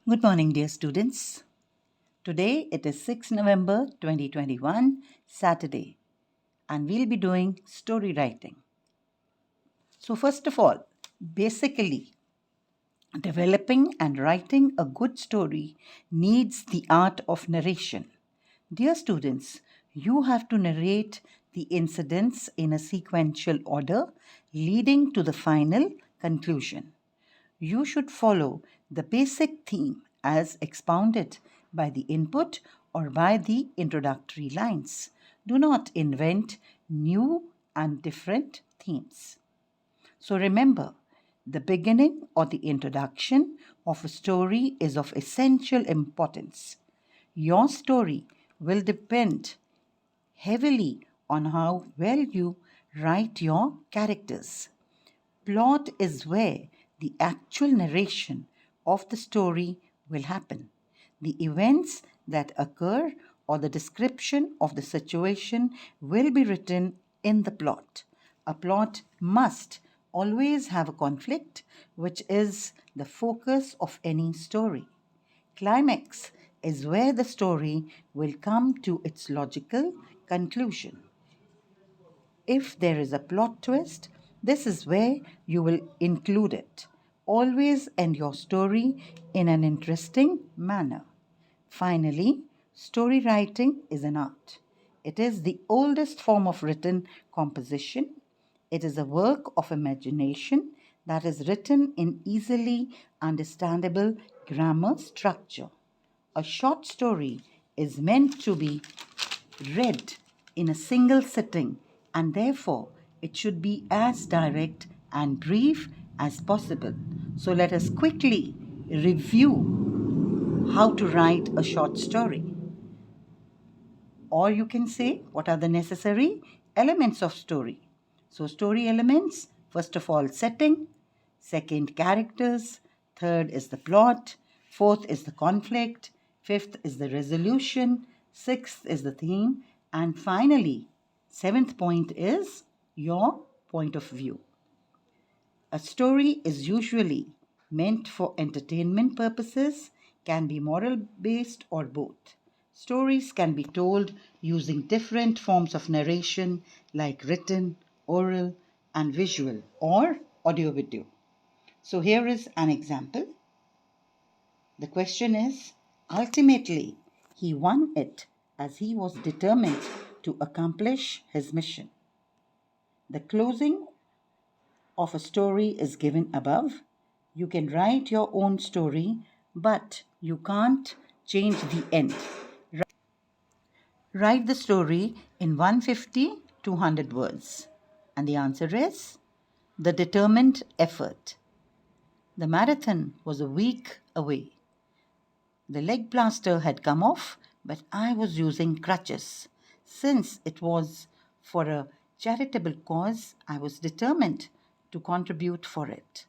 Good morning, dear students. Today it is 6 November 2021, Saturday, and we'll be doing story writing. So, first of all, basically, developing and writing a good story needs the art of narration. Dear students, you have to narrate the incidents in a sequential order leading to the final conclusion. You should follow the basic theme as expounded by the input or by the introductory lines. Do not invent new and different themes. So remember, the beginning or the introduction of a story is of essential importance. Your story will depend heavily on how well you write your characters. Plot is where the actual narration of the story will happen. The events that occur or the description of the situation will be written in the plot. A plot must always have a conflict, which is the focus of any story. Climax is where the story will come to its logical conclusion. If there is a plot twist, this is where you will include it. Always end your story in an interesting manner. Finally, story writing is an art. It is the oldest form of written composition. It is a work of imagination that is written in easily understandable grammar structure. A short story is meant to be read in a single sitting, and therefore it should be as direct and brief as possible. So let us quickly review how to write a short story. Or you can say, what are the necessary elements of story? So story elements, first of all, setting, second, characters, third is the plot, fourth is the conflict, fifth is the resolution, sixth is the theme, and finally, seventh point is your point of view. A story is usually meant for entertainment purposes, can be moral based or both. Stories can be told using different forms of narration like written, oral, and visual or audio video. So here is an example. The question is, ultimately, he won it as he was determined to accomplish his mission. The closing of a story is given above. You can write your own story, but you can't change the end. Write the story in 150 to 100 words. And the answer is the determined effort. The marathon was a week away. The leg plaster had come off, but I was using crutches. Since it was for a charitable cause, I was determined to contribute for it.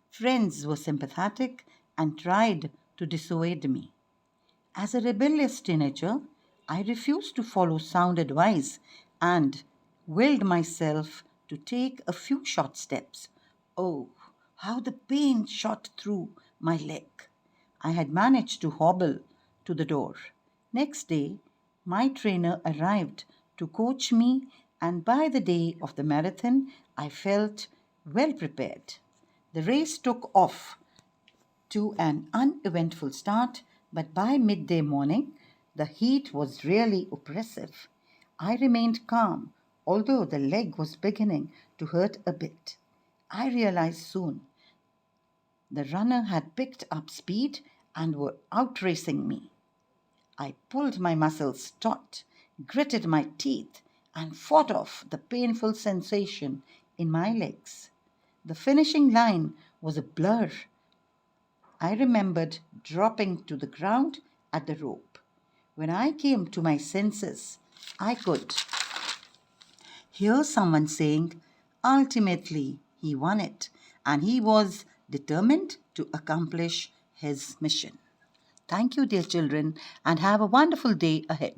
Friends were sympathetic and tried to dissuade me. As a rebellious teenager, I refused to follow sound advice and willed myself to take a few short steps. Oh, how the pain shot through my leg! I had managed to hobble to the door. Next day, my trainer arrived to coach me, and by the day of the marathon, I felt well prepared. The race took off to an uneventful start, but by midday morning, the heat was really oppressive. I remained calm, although the leg was beginning to hurt a bit. I realized soon the runner had picked up speed and were outracing me. I pulled my muscles taut, gritted my teeth, and fought off the painful sensation in my legs. The finishing line was a blur. I remembered dropping to the ground at the rope. When I came to my senses, I could hear someone saying, ultimately, he won it, and he was determined to accomplish his mission. Thank you, dear children, and have a wonderful day ahead.